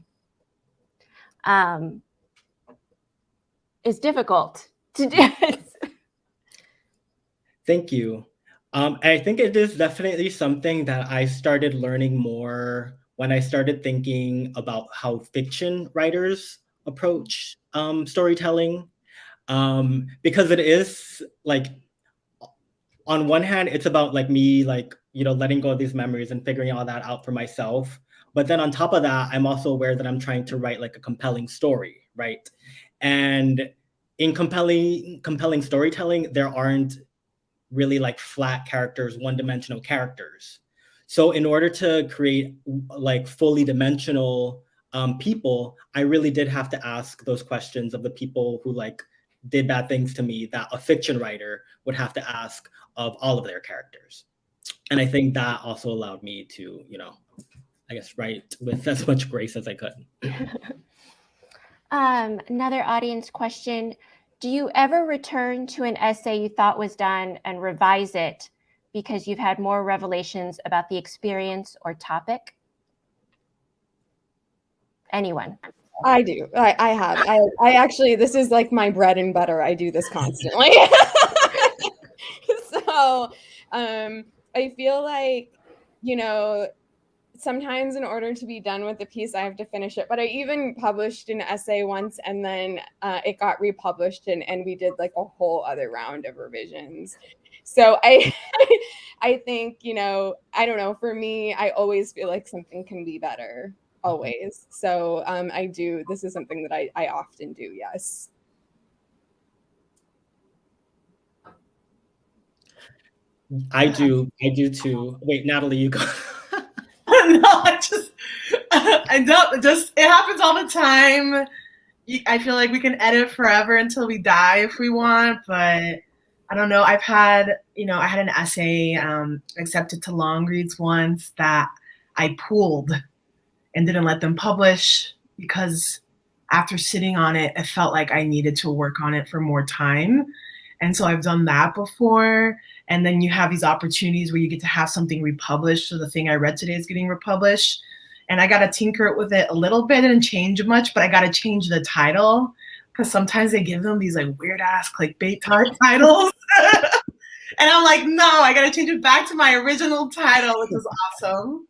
Speaker 2: is difficult to do.
Speaker 6: Thank you. I think it is definitely something that I started learning more when I started thinking about how fiction writers approach storytelling. Because it is like, on one hand, it's about like me, like, letting go of these memories and figuring all that out for myself. But then on top of that, I'm also aware that I'm trying to write like a compelling story, right? And in compelling storytelling, there aren't really like flat characters, one-dimensional characters. So in order to create like fully dimensional people, I really did have to ask those questions of the people who like did bad things to me that a fiction writer would have to ask of all of their characters. And I think that also allowed me to, I guess, write with as much grace as I could.
Speaker 2: Another audience question. Do you ever return to an essay you thought was done and revise it because you've had more revelations about the experience or topic? Anyone?
Speaker 5: I do. I have. I actually, this is like my bread and butter. I do this constantly. So I feel like, sometimes in order to be done with the piece, I have to finish it. But I even published an essay once, and then it got republished, and we did like a whole other round of revisions. So I think, I don't know, for me, I always feel like something can be better, always. So I do. This is something that I often do, yes.
Speaker 6: I do too. Wait, Natalie, you go.
Speaker 4: No, it happens all the time. I feel like we can edit forever until we die if we want, but I don't know. I had an essay accepted to long reads once that I pooled and didn't let them publish because after sitting on it, it felt like I needed to work on it for more time. And so I've done that before. And then you have these opportunities where you get to have something republished. So the thing I read today is getting republished. And I got to tinker with it a little bit and change much, but I got to change the title because sometimes they give them these like weird ass clickbait titles. And I'm like, no, I got to change it back to my original title, which is awesome.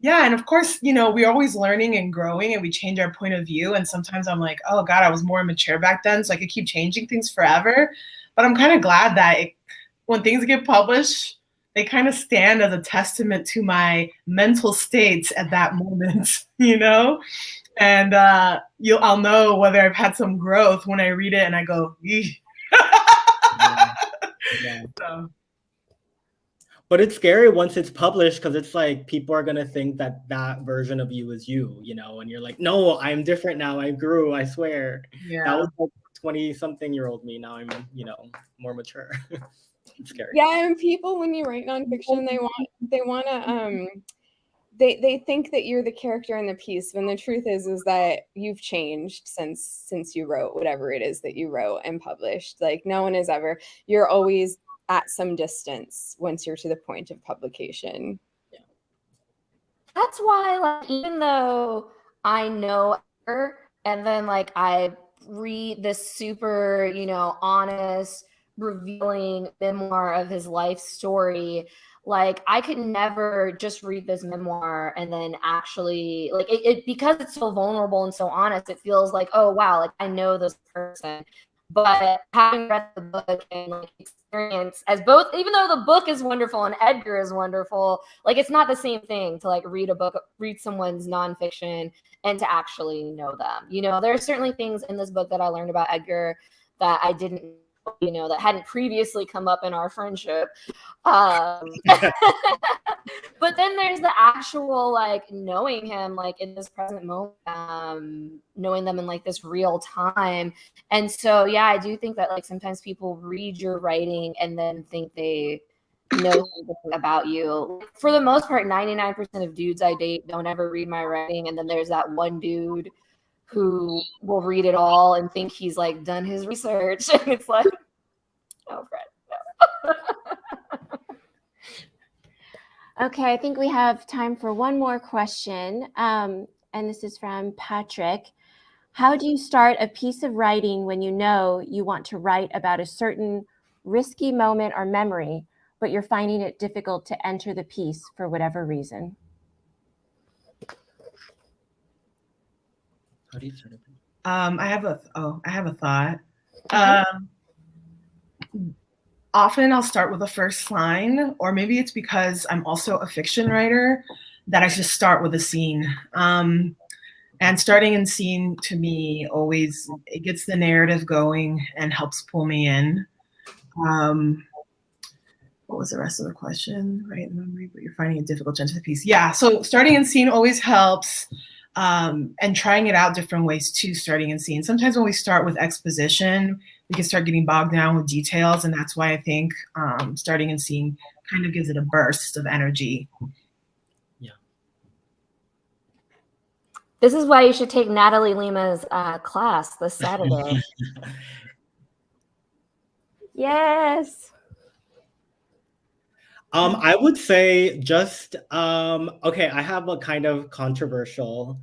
Speaker 4: Yeah, and of course, we're always learning and growing and we change our point of view. And sometimes I'm like, oh God, I was more immature back then, so I could keep changing things forever. But I'm kind of glad that when things get published, they kind of stand as a testament to my mental states at that moment, And I'll know whether I've had some growth when I read it and I go,
Speaker 6: Yeah.
Speaker 4: So.
Speaker 6: But it's scary once it's published because it's like people are gonna think that that version of you is you, you know, and you're like, no, I'm different now. I grew, I swear.
Speaker 4: Yeah.
Speaker 6: That was like 20-something-year-old me. Now I'm, you know, more mature. It's scary.
Speaker 5: Yeah, and people, when you write nonfiction, they think that you're the character in the piece, when the truth is that you've changed since you wrote whatever it is that you wrote and published. Like, no one is ever, you're always at some distance once you're to the point of publication.
Speaker 6: Yeah.
Speaker 3: That's why, like, even though I know her, and then like I read this super, you know, honest, revealing memoir of his life story, like I could never just read this memoir and then actually like it because it's so vulnerable and so honest, it feels like, oh wow, like I know this person. But having read the book and like experience as both, even though the book is wonderful and Edgar is wonderful, like it's not the same thing to like read someone's nonfiction and to actually know them. You know, there are certainly things in this book that I learned about Edgar that I didn't, you know, that hadn't previously come up in our friendship. But then there's the actual like knowing him like in this present moment, knowing them in like this real time. And so yeah, I do think that like sometimes people read your writing and then think they know something about you. For the most part, 99% of dudes I date don't ever read my writing, and then there's that one dude who will read it all and think he's like done his research. And it's like, oh, Fred, no.
Speaker 2: Okay, I think we have time for one more question. And this is from Patrick. How do you start a piece of writing when you know you want to write about a certain risky moment or memory, but you're finding it difficult to enter the piece for whatever reason?
Speaker 6: How do you start it?
Speaker 4: I have a thought.
Speaker 2: Okay.
Speaker 4: Often I'll start with the first line, or maybe it's because I'm also a fiction writer that I just start with a scene. And starting in scene to me always, it gets the narrative going and helps pull me in. What was the rest of the question? Right, memory, but you're finding it difficult to enter the piece. Yeah, so starting in scene always helps. And trying it out different ways too, starting in scene. Sometimes when we start with exposition, we can start getting bogged down with details, and that's why I think starting in scene kind of gives it a burst of energy.
Speaker 6: Yeah.
Speaker 3: This is why you should take Natalie Lima's class this Saturday.
Speaker 2: Yes.
Speaker 6: I would say just okay, I have a kind of controversial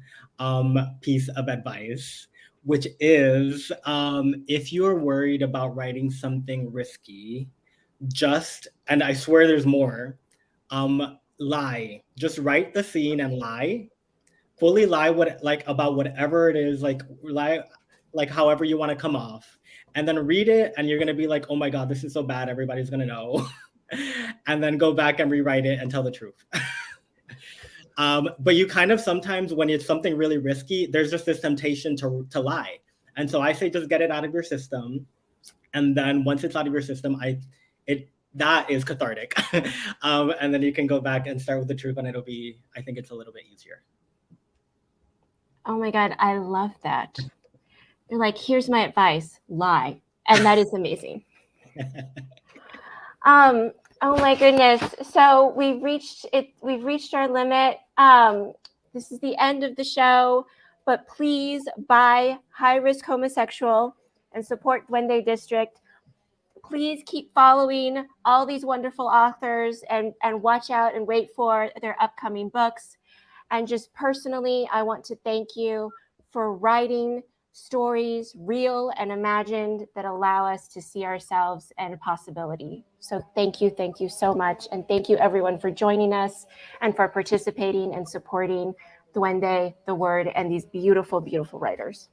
Speaker 6: piece of advice, which is if you're worried about writing something risky, just, and I swear there's more, lie. Just write the scene and lie. Fully lie about whatever it is, like lie like however you want to come off. And then read it and you're gonna be like, oh my God, this is so bad, everybody's gonna know. And then go back and rewrite it and tell the truth. But you kind of sometimes, when it's something really risky, there's just this temptation to lie. And so I say just get it out of your system. And then once it's out of your system, that is cathartic. And then you can go back and start with the truth, and I think it's a little bit easier.
Speaker 2: Oh my God, I love that. You're like, here's my advice, lie. And that is amazing. Oh my goodness. So we've reached our limit. This is the end of the show, but please buy High Risk Homosexual and support Duende District. Please keep following all these wonderful authors and watch out and wait for their upcoming books. And just personally, I want to thank you for writing stories, real and imagined, that allow us to see ourselves and a possibility. So thank you so much. And thank you everyone for joining us and for participating and supporting Duende, The Word, and these beautiful, beautiful writers.